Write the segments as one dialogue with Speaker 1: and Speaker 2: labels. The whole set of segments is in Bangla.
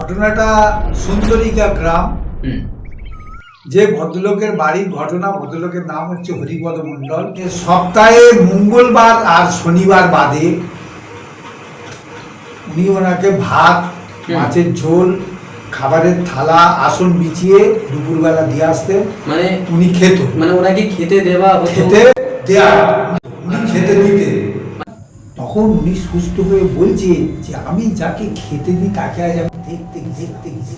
Speaker 1: ঘটনাটা সুন্দরিকা গ্রাম। যে ভদ্রলোকের বাড়ির ঘটনা, ভদ্রলোকের নাম হচ্ছে হরিপদ মণ্ডল। সপ্তাহে মঙ্গলবার আর শনিবার বাদে উনি ওনাকে ভাত, মাছের ঝোল, খাবারের থালা, আসন বিছিয়ে দুপুরবেলা দিয়ে আসতেন।
Speaker 2: মানে
Speaker 1: উনি খেত,
Speaker 2: মানে ওনাকে খেতে দেওয়া
Speaker 1: খেতে দেয়া, উনি খেতে দিতেন। তখন উনি সুস্থ হয়ে বলছে যে আমি যাকে খেতে দিই তাকে আজ আমি দেখতে দেখতে গেছি,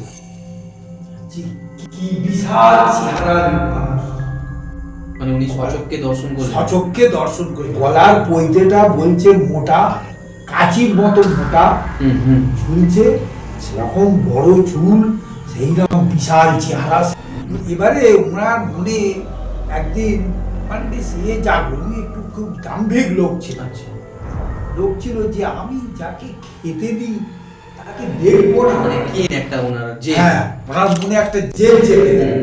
Speaker 1: কি বিশাল চেহারার মানুষ।
Speaker 2: মানে উনি সচক্ষে দর্শন করলেন,
Speaker 1: সচক্ষে দর্শন করে। গলার পৈতেটা বলছে মোটা, কাঁচির মতো মোটা ঝুলছে, সেরকম বড় চুল, সেই রকম বিশাল চেহারা। এবারে ওনার মনে একদিন মানে সে জাগলো, উনি একটু খুব দাম্ভিক লোক ছিল, লোক ছিল যে আমি যাকে খেতে দিই তাকে দেখবো না।
Speaker 2: মানে কি একটা ওনার যে
Speaker 1: ওনার মনে একটা জেল চেপে দেয়।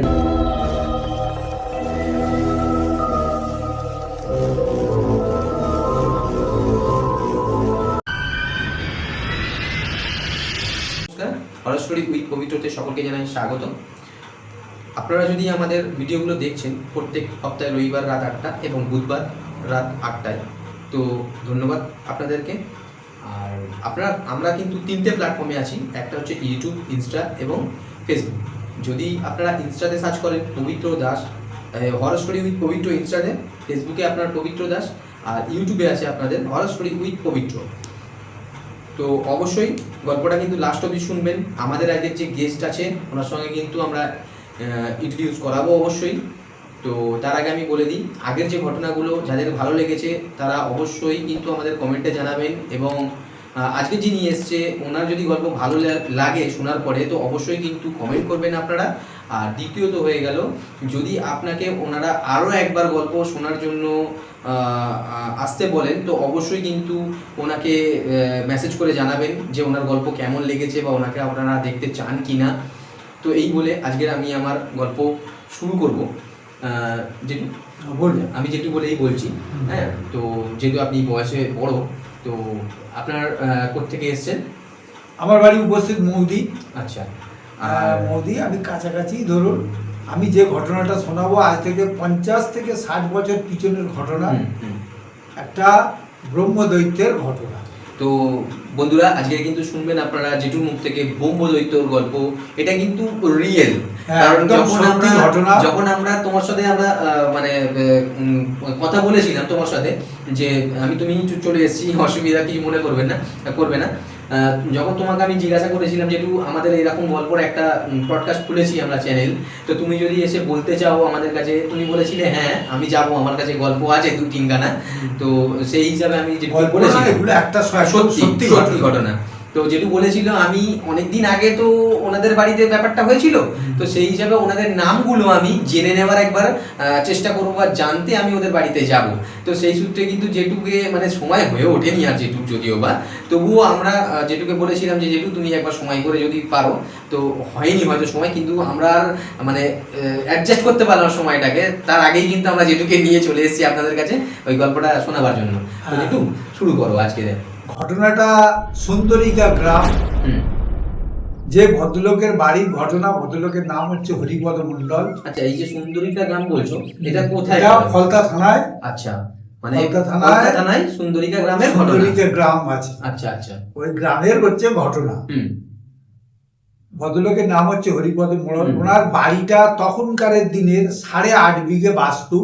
Speaker 2: হরস্টোরি উইথ পবিত্রতে সকলকে জানাই স্বাগত। আপনারা যদি আমাদের ভিডিওগুলো দেখছেন প্রত্যেক সপ্তাহে রবিবার রাত 8টা এবং বুধবার রাত 8টায়, তো ধন্যবাদ আপনাদেরকে। আর আমরা কিন্তু 3টে প্ল্যাটফর্মে আছি, একটা হচ্ছে ইউটিউব, ইনস্টা এবং ফেসবুক। যদি আপনারা ইনস্টাতে সার্চ করেন পবিত্র দাস, হরস্টোরি উইথ পবিত্র ইনস্টাতে, ফেসবুকে আপনার পবিত্র দাস, আর ইউটিউবে আছে আপনাদের হরস্টোরি উইথ পবিত্র। তো অবশ্যই গল্পটা কিন্তু লাস্ট অবধি শুনবেন। আমাদের আগের যে গেস্ট আছে ওনার সঙ্গে কিন্তু আমরা ইন্ট্রোডিউস করাবো অবশ্যই। তো তার আগে আমি বলে দিই, আগের যে ঘটনাগুলো যাদের ভালো লেগেছে তারা অবশ্যই কিন্তু আমাদের কমেন্টে জানাবেন, এবং আজকে যিনি এসছে ওনার যদি গল্প ভালো লাগে শোনার পরে তো অবশ্যই কিন্তু কমেন্ট করবেন আপনারা। আর দ্বিতীয়ত হয়ে গেল, যদি আপনাকে ওনারা আরও একবার গল্প শোনার জন্য আসতে বলেন তো অবশ্যই কিন্তু ওনাকে মেসেজ করে জানাবেন যে ওনার গল্প কেমন লেগেছে বা ওনাকে আপনারা দেখতে চান কি না। তো এই বলে আজকের আমি আমার গল্প শুরু করব। যেটু বললেন, আমি যেটু বলেই বলছি। হ্যাঁ, তো যেহেতু আপনি বয়সে বড়, তো আপনার কোত্থেকে এসছেন?
Speaker 1: আমার বাড়ি উপস্থিত মৌদি।
Speaker 2: আচ্ছা,
Speaker 1: মৌদি, আমি কাছাকাছি ধরুন। আমি যে ঘটনাটা শোনাবো আজ থেকে 50 থেকে 60 বছর পিছনের ঘটনা, একটা ব্রহ্মদৈত্যের ঘটনা।
Speaker 2: তো বন্ধুরা আজকে কিন্তু শুনবেন আপনারা জেঠুর মুখ থেকে ব্রহ্মদৈত্যর গল্প। এটা কিন্তু রিয়েল, কারণ যখন আমরা তোমার সাথে আমরা মানে কথা বলেছিলাম তোমার সাথে যে তুমি চলে এসেছি, অসুবিধা কিছু মনে করবে না। যখন তোমাকে আমি জিজ্ঞাসা করেছিলাম যেটু আমাদের এরকম গল্পর একটা পডকাস্ট খুলেছি আমরা চ্যানেল, তো তুমি যদি এসে বলতে চাও আমাদের কাছে, তুমি বলেছিলে হ্যাঁ আমি যাব, আমার কাছে গল্প আছে 2-3 গানা। তো সেই হিসাবে আমি যে বলেছিলাম এগুলো একটা সত্যি ঘটনা। তো যেটু বলেছিল আমি অনেকদিন আগে তো ওনাদের বাড়িতে ব্যাপারটা হয়েছিল, তো সেই হিসাবে ওনাদের নামগুলো আমি জেনে নেওয়ার একবার চেষ্টা করবো বা জানতে আমি ওদের বাড়িতে যাব। তো সেই সূত্রে কিন্তু যেটুকে মানে সময় হয়ে ওঠেনি আর যেটুক, যদিও বা তবুও আমরা যেটুকে বলেছিলাম যে যেটু তুমি একবার সময় করে যদি পারো, তো হয়নি হয়তো সময়, কিন্তু আমরা আর মানে অ্যাডজাস্ট করতে পারলাম সময়টাকে। তার আগেই কিন্তু আমরা যেটুকে নিয়ে চলে এসেছি আপনাদের কাছে ওই গল্পটা শোনাবার জন্য। তো যেটু শুরু করো আজকে।
Speaker 1: ঘটনাটা সুন্দরিকা গ্রাম। যে ভদ্রলোকের বাড়ির ঘটনা, ভদ্রলোকের নাম হচ্ছে হরিপদ মণ্ডল।
Speaker 2: আচ্ছা, এই যে সুন্দরিকা গ্রাম বলছো, এটা কোথায়?
Speaker 1: এটা ফলতা থানায়।
Speaker 2: আচ্ছা, মানে ফলতা থানায় সুন্দরিকা গ্রামের ঘটনা।
Speaker 1: সুন্দরিকা গ্রাম আছে।
Speaker 2: আচ্ছা আচ্ছা,
Speaker 1: ওই গ্রামের হচ্ছে ঘটনা। ভদ্রলোকের নাম হচ্ছে হরিপদ মণ্ডল। ওনার বাড়িটা তখনকারের দিনের 8.5 বিঘে বাস্তু।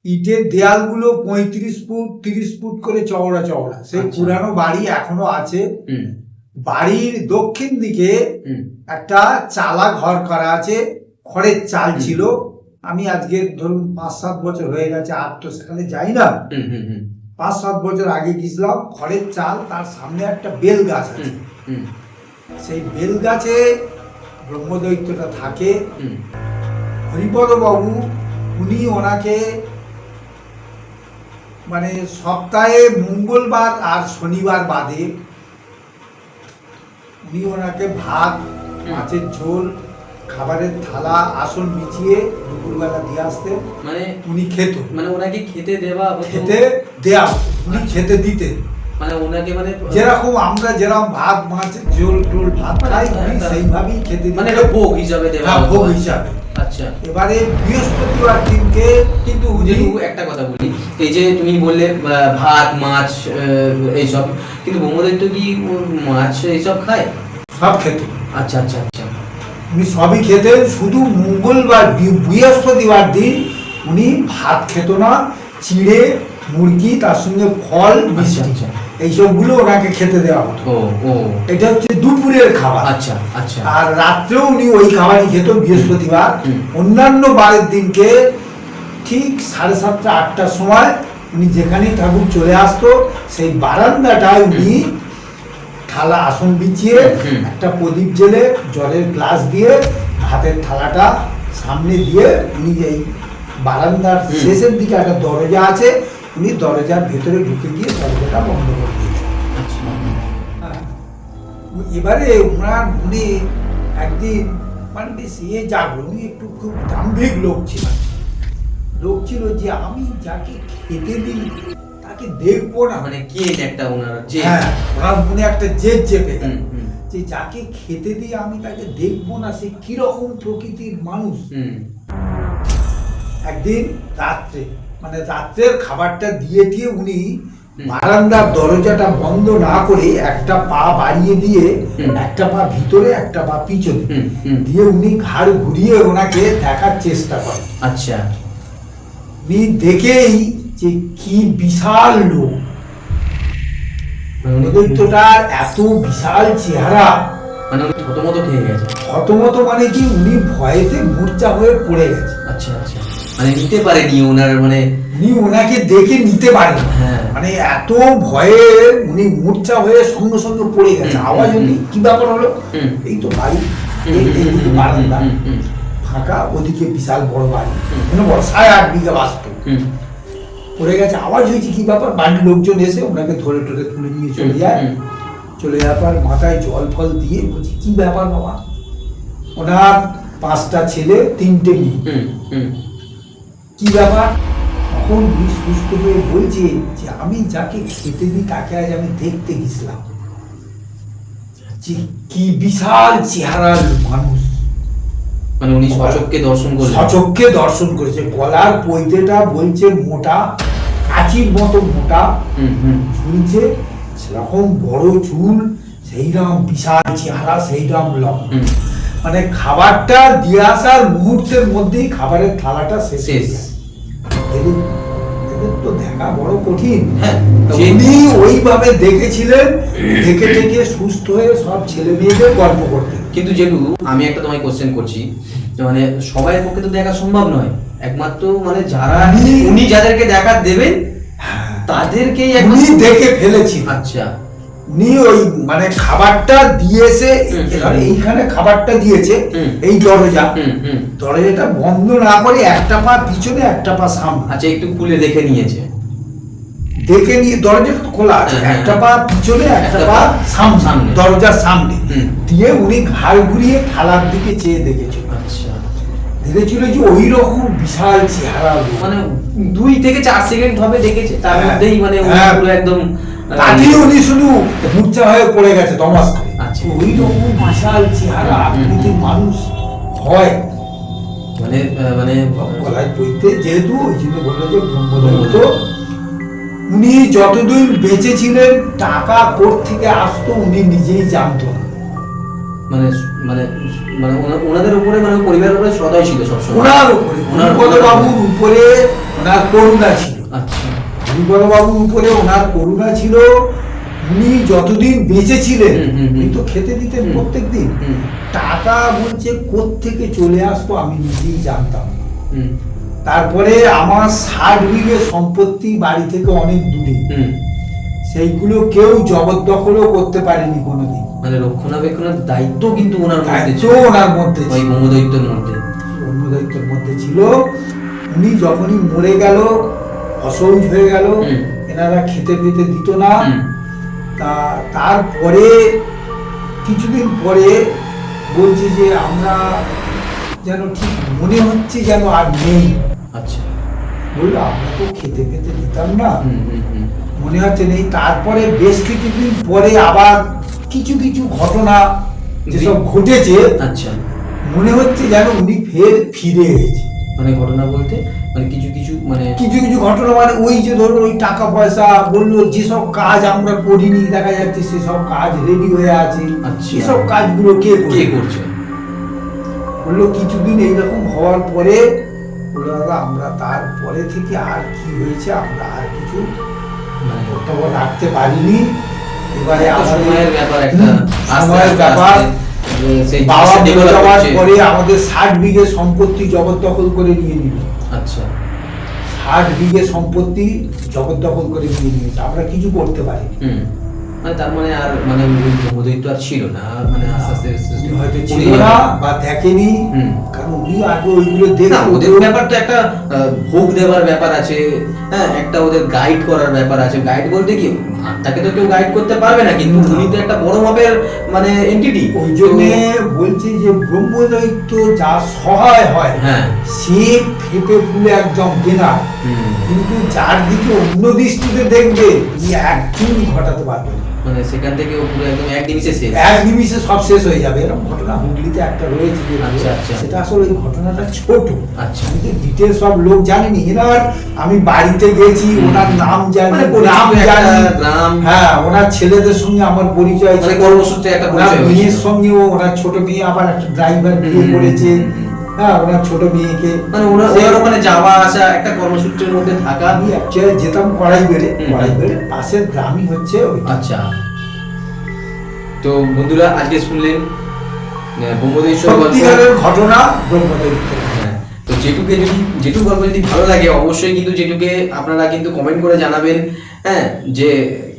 Speaker 1: ইটের দেয়ালগুলো 35 ফুট 30 ফুট করে চওড়া। সেই পুরানো বাড়ি এখনো আছে। বাড়ির দক্ষিণ দিকে একটা চালা ঘর করা আছে, খড়ের চাল ছিল। আমি আজকে ধরুন 5-7 বছর হয়ে গেছে, আর তো সেখানে যাই না। 5-7 বছর আগে গেছিলাম। খড়ের চাল, তার সামনে একটা বেল গাছ আছে। সেই বেল গাছে ব্রহ্মদৈত্যটা থাকে। হরিপদ বাবু উনি ওনাকে মানে সপ্তাহে মঙ্গলবার আর শনিবার বাদে উনি ওনাকে ভাত, মাছের ঝোল, খাবারের থালা, আসন বিছিয়ে দুপুরবেলা দিয়ে আসতেন।
Speaker 2: মানে
Speaker 1: উনি খেত,
Speaker 2: মানে ওনাকে খেতে দেওয়া,
Speaker 1: উনি খেতে দিতেন।
Speaker 2: মানে ওনাকে মানে
Speaker 1: যেরকম আমরা যেরকম ভাত মাছের ঝোল টোল ভাত খাই উনি সেইভাবেই খেতে
Speaker 2: মানে
Speaker 1: দিতেন।
Speaker 2: এটা ভোগ হিসাবে দেওয়া
Speaker 1: হ্যাঁ,
Speaker 2: হতো।
Speaker 1: ভোগ হিসাবে।
Speaker 2: আচ্ছা।
Speaker 1: এবারে বৃহস্পতিবার দিনকে
Speaker 2: কিন্তু যেহেতু একটা কথা বলি, এই যে তুমি বললে ভাত মাছ এইসব, কিন্তু ব্রহ্মদৈত্য কি মাছ এইসব খায়?
Speaker 1: সব খেত।
Speaker 2: আচ্ছা আচ্ছা আচ্ছা।
Speaker 1: উনি সবই খেতেন, শুধু মঙ্গলবার বৃহস্পতিবার দিন উনি ভাত খেত না, চিড়ে মুরগি তার সঙ্গে ফল মিষ্টি
Speaker 2: আচ্ছা।
Speaker 1: এইসবগুলো ওনাকে খেতে দেওয়া হতো।
Speaker 2: ও ও
Speaker 1: এটা হচ্ছে দুপুরের খাবার।
Speaker 2: আচ্ছা আচ্ছা।
Speaker 1: আর রাত্রেও উনি ওই খাবারই খেত বৃহস্পতিবার।
Speaker 2: হুম।
Speaker 1: অন্যান্য বারের দিনকে ঠিক 7:30 8টার সময় উনি যেখানেই ঠাকুর চলে আসতো সেই বারান্দাটায় উনি থালা আসন বিছিয়ে
Speaker 2: হুম।
Speaker 1: একটা প্রদীপ জেলে জলের গ্লাস দিয়ে ভাতের থালাটা সামনে দিয়ে উনি এই বারান্দার
Speaker 2: হুম।
Speaker 1: শেষের দিকে একটা দরজা আছে, উনি দরজার ভেতরে ঢুকে গিয়ে দরজাটা বন্ধ করে দিয়েছেন।
Speaker 2: আচ্ছা।
Speaker 1: হ্যাঁ। এবারে ওনার মনে একদিন মানে বেশ জাগলো, উনি একটু খুব দাম্ভিক লোক ছিল যে আমি যাকে খেতে দিই তাকে দেখবো না।
Speaker 2: মানে কি একটা ওনার যে
Speaker 1: হ্যাঁ, ওনার মনে একটা জেদ চেপে গেল
Speaker 2: হুম, হুম।
Speaker 1: যে যাকে খেতে দিই আমি তাকে দেখবো না, সে কিরকম প্রকৃতির মানুষ। একদিন রাত্রে মানে রাত্রের খাবারটা দিয়ে উনি বারান্দার দরজাটা বন্ধ না করে একটা পা বাড়িয়ে দিয়ে একটা পা ভিতরে একটা পা পিছনে দিয়ে উনি ঘাড় ঘুরিয়ে ওনাকে দেখার চেষ্টা করেন।
Speaker 2: আচ্ছা।
Speaker 1: উনি দেখেই যে কি বিশাল লোক, দৈত্যটার এত বিশাল চেহারা,
Speaker 2: মানে উনি থতমত খেয়ে গেছে।
Speaker 1: হতমত মানে কি উনি ভয়েতে মূর্ছা হয়ে পড়ে গেছে।
Speaker 2: আচ্ছা আচ্ছা। মানে নিতে পারেনি ওনার মানে
Speaker 1: উনি ওনাকে দেখে নিতে পারেন,
Speaker 2: হ্যাঁ।
Speaker 1: মানে এত ভয়ে উনি মূর্ছা হয়ে সঙ্গে সঙ্গে পড়ে গেছে। আওয়াজ হলি কি ব্যাপার হলো, এই তো বাড়ি, এইদিকে বারান্দা ফাঁকা, ওদিকে বিশাল বড় বাড়ি, বড় 8.5 বিঘা বাস্তু পড়ে গেছে। আওয়াজ হয়েছে কি ব্যাপার, বাড়ির লোকজন এসে ওনাকে ধরে টরে তুলে নিয়ে চলে যায়। চলে যাওয়ার পর মাথায় জল ফল দিয়ে বলছি কি ব্যাপার বাবা। ওনার 5টা ছেলে 3টে মেয়ে, কি ব্যাপার। তখন উনি সুস্থ হয়ে বলছে যে আমি যাকে খেতে দিই তাকে আজ আমি দেখতে গেছিলাম, যে কি বিশাল চেহারার মানুষ।
Speaker 2: মানে উনি সচক্ষে দর্শন করলেন।
Speaker 1: সচক্ষে দর্শন করেছে। গলার পৈতেটা বলছে মোটা, কাঁচির মতো মোটা ঝুলছে, সেরকম বড় চুল, সেইরকম বিশাল চেহারা, সেইরকম লং। মানে খাবারটা দিয়ে আসার মুহূর্তের মধ্যেই খাবারের থালাটা শেষ। এদের তো দেখা বড় কঠিন।
Speaker 2: হ্যাঁ,
Speaker 1: উনি ওইভাবে দেখেছিলেন, দেখে দেখে সুস্থ হয়ে সব ছেলে মেয়েদের গল্প করতেন।
Speaker 2: কিন্তু যেহেতু আমি একটা তোমায় কোশ্চেন করছি, মানে সবাই পক্ষে তো দেখা সম্ভব নয়, একমাত্র মানে যারা উনি যাদেরকে দেখা দেবেন তাদেরকেই
Speaker 1: উনি দেখে ফেলেছি।
Speaker 2: আচ্ছা।
Speaker 1: উনি ওই মানে খাবারটা দিয়েছে, এইখানে খাবারটা দিয়েছে, এই দরজাটা বন্ধ না করে একটা পা পিছনে একটা পা সামনে।
Speaker 2: আচ্ছা, একটু খুলে দেখে নিয়েছে,
Speaker 1: দেখে নিয়ে দরজাটা তো খোলা আছে, একটা পা পিছনে একটা পা সামনে, দরজার সামনে দিয়ে উনি ঘাড় ঘুরিয়ে থালার দিকে চেয়ে দেখেছিল।
Speaker 2: আচ্ছা,
Speaker 1: দেখেছিল যে ওই রকম বিশাল চেহারা,
Speaker 2: মানে 2 থেকে 4 সেকেন্ড হবে দেখেছে, তার মধ্যেই মানে পুরো একদম
Speaker 1: তাতেই উনি শুধু মূর্ছা হয়ে পড়ে গেছে দমাস করে।
Speaker 2: আচ্ছা,
Speaker 1: ওই রকম বিশাল চেহারা আকৃতির মানুষ হয়
Speaker 2: মানে মানে
Speaker 1: গলায় বইতে, যেহেতু ওই জন্য বললো যে ব্রহ্মদৈত্য। উনি যতদিন বেঁচে ছিলেন টাকা কোথা থেকে আসতো উনি নিজেই জানতো না।
Speaker 2: মানে মানে মানে ওনাদের উপরে মানে পরিবারের উপরে সদয় ছিল সবসময়।
Speaker 1: ওনার উপরে বাবুর উপরে ওনার করুণা ছিল।
Speaker 2: আচ্ছা,
Speaker 1: বাবুর উপরে ওনার করুণা ছিল। উনি যতদিন বেঁচে ছিলেন উনি তো খেতে দিতেন প্রত্যেক দিন। টাকা বলছে কোত্থেকে চলে আসতো আমি নিজেই জানতাম। তারপরে আমার 60 বিঘে সম্পত্তি বাড়ি থেকে অনেক দূরে, সেইগুলো কেউ জবরদখলও করতে পারেনি কোনোদিন।
Speaker 2: মানে রক্ষণাবেক্ষণের দায়িত্ব কিন্তু ওনার মধ্যে ছিল,
Speaker 1: ওনার মধ্যে
Speaker 2: ওই ব্রহ্মদৈত্যের মধ্যে,
Speaker 1: ব্রহ্মদৈত্যের মধ্যে ছিল। উনি যখনই মরে গেল, অসহ্য হয়ে গেল, এনারা খেতে পেতে দিত না। তারপরে কিছুদিন পরে বলছে যে আমরা যেন ঠিক মনে হচ্ছে যেন আর নেই।
Speaker 2: আচ্ছা,
Speaker 1: বললো আমরা তো খেতে খেতে দিতাম না,
Speaker 2: হুম হুম হুম
Speaker 1: মনে হচ্ছে নেই। তারপরে বেশ কিছুদিন পরে আবার কিছু কিছু ঘটনা যেসব ঘটেছে,
Speaker 2: আচ্ছা,
Speaker 1: মনে হচ্ছে যেন উনি ফের ফিরে এসেছে।
Speaker 2: মানে ঘটনা বলতে মানে কিছু কিছু মানে
Speaker 1: কিছু কিছু ঘটনা মানে ওই যে ধরুন ওই টাকা পয়সা বললো, যেসব কাজ আমরা করিনি দেখা যাচ্ছে সেসব কাজ রেডি হয়ে আছে।
Speaker 2: আচ্ছা।
Speaker 1: এসব কাজগুলো কে
Speaker 2: কে করছে?
Speaker 1: বললো কিছুদিন এইরকম হওয়ার পরে বললো দাদা আমরা তারপরে থেকে আর কি হয়েছে আমরা আর কিছু
Speaker 2: মানে
Speaker 1: খবর রাখতে পারিনি। এবারে
Speaker 2: একটা
Speaker 1: আমাদের
Speaker 2: সময়ের ব্যাপার, একটা আস্তে
Speaker 1: সময়ের
Speaker 2: আস্তে
Speaker 1: ব্যাপার।
Speaker 2: আস্তে সেই
Speaker 1: বাবা
Speaker 2: জিনিসটা
Speaker 1: মরে
Speaker 2: develop
Speaker 1: যাওয়ার
Speaker 2: হচ্ছে।
Speaker 1: পরে আমাদের 60 বিঘে সম্পত্তি জবরদখল করে নিয়ে নিল।
Speaker 2: আচ্ছা,
Speaker 1: 60 বিঘে সম্পত্তি জবরদখল করে নিয়ে নিয়েছে, আমরা কিছু করতে পারিনি।
Speaker 2: হুম, মানে তার মানে আর মানে বোধহয় তো আর ছিল না, মানে আস্তে আস্তে আস্তে আস্তে
Speaker 1: উনি হয়তো ছিল
Speaker 2: উনি-
Speaker 1: না বা দেখেনি,
Speaker 2: হুম।
Speaker 1: কারণ উনি আগে ওইগুলো
Speaker 2: না,
Speaker 1: দেখে
Speaker 2: ওদের ব্যাপার তো একটা ভোগ দেওয়ার ব্যাপার আছে, হ্যাঁ, একটা ওদের গাইড করার ব্যাপার আছে। গাইড বলতে কি, আত্মাকে তো কেউ গাইড করতে পারবে না, কিন্তু
Speaker 1: না।
Speaker 2: উনি তো একটা বড় মাপের মানে এন্টিটি।
Speaker 1: ওই জন্যে বলছে যে ব্রহ্মদৈত্য যা সহায় হয়,
Speaker 2: হ্যাঁ,
Speaker 1: সে ফেপে ফুলে একদম বেনার,
Speaker 2: হুম,
Speaker 1: কিন্তু যার দিকে অন্য দৃষ্টিতে দেখবে তিনি একদিন ঘটাতে পারবে না।
Speaker 2: মানে সেখান থেকে ও পুরো একদম এক নিমিষে শেষ।
Speaker 1: এক নিমিষে সব শেষ হয়ে যাবে। এরকম ঘটনা হুগলিতে একটা রয়েছে যে,
Speaker 2: আচ্ছা, আচ্ছা।
Speaker 1: সেটা আসলে ওই ঘটনাটা ছোট,
Speaker 2: আচ্ছা।
Speaker 1: আমি তো ডিটেলস সব লোক জানিনি। এনার আমি বাড়িতে গেছি, ওনার নাম জানি,
Speaker 2: মানে পরিচিত
Speaker 1: গ্রাম
Speaker 2: একটা
Speaker 1: জানি,
Speaker 2: গ্রাম।
Speaker 1: হ্যাঁ, ওনার ছেলেদের সঙ্গে আমার পরিচয়
Speaker 2: মানে
Speaker 1: ছিল,
Speaker 2: কর্মসূত্রে একটা
Speaker 1: ওনার
Speaker 2: পরিচয়
Speaker 1: মেয়ের
Speaker 2: হয়েছিল।
Speaker 1: সঙ্গেও, ওনার ছোট মেয়ে আবার একটা ড্রাইভার বিয়ে
Speaker 2: হুম,
Speaker 1: করেছে,
Speaker 2: হুম, হুম।
Speaker 1: হ্যাঁ, ওনার ছোট মেয়েকে
Speaker 2: মানে ওনার ওখানে যাওয়া আসা একটা কর্মসূত্রের মধ্যে থাকা।
Speaker 1: আমি অ্যাকচুয়ালি যেতাম কড়াইবেড়ে,
Speaker 2: হুম।
Speaker 1: কড়াইবেড়ে পাশের গ্রামই হচ্ছে ওই।
Speaker 2: আচ্ছা, তো বন্ধুরা আজকে শুনলেন ব্রহ্মদৈত্য গল্প।
Speaker 1: সত্যিকারের ঘটনা ব্রহ্মদৈত্য।
Speaker 2: হ্যাঁ, তো যেটুকু গল্প যদি ভালো লাগে অবশ্যই কিন্তু যেটুকে আপনারা কিন্তু কমেন্ট করে জানাবেন, হ্যাঁ, যে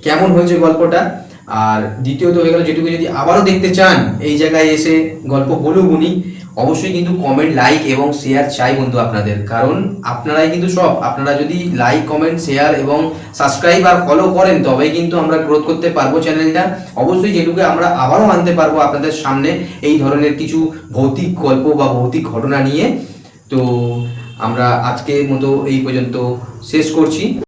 Speaker 2: কেমন হয়েছে গল্পটা। আর দ্বিতীয়ত হয়ে গেল, যেটুকু যদি আবারও দেখতে চান এই জায়গায় এসে গল্প বলুক উনি, অবশ্যই কিন্তু কমেন্ট, লাইক এবং শেয়ার চাই বন্ধু আপনাদের, কারণ আপনারাই কিন্তু সব। আপনারা যদি লাইক, কমেন্ট, শেয়ার এবং সাবস্ক্রাইব আর ফলো করেন তবেই কিন্তু আমরা গ্রোথ করতে পারবো চ্যানেলটা। অবশ্যই যেটুকু আমরা আবারও আনতে পারবো আপনাদের সামনে এই ধরনের কিছু ভৌতিক গল্প বা ভৌতিক ঘটনা নিয়ে। তো আমরা আজকের মতো এই পর্যন্ত শেষ করছি।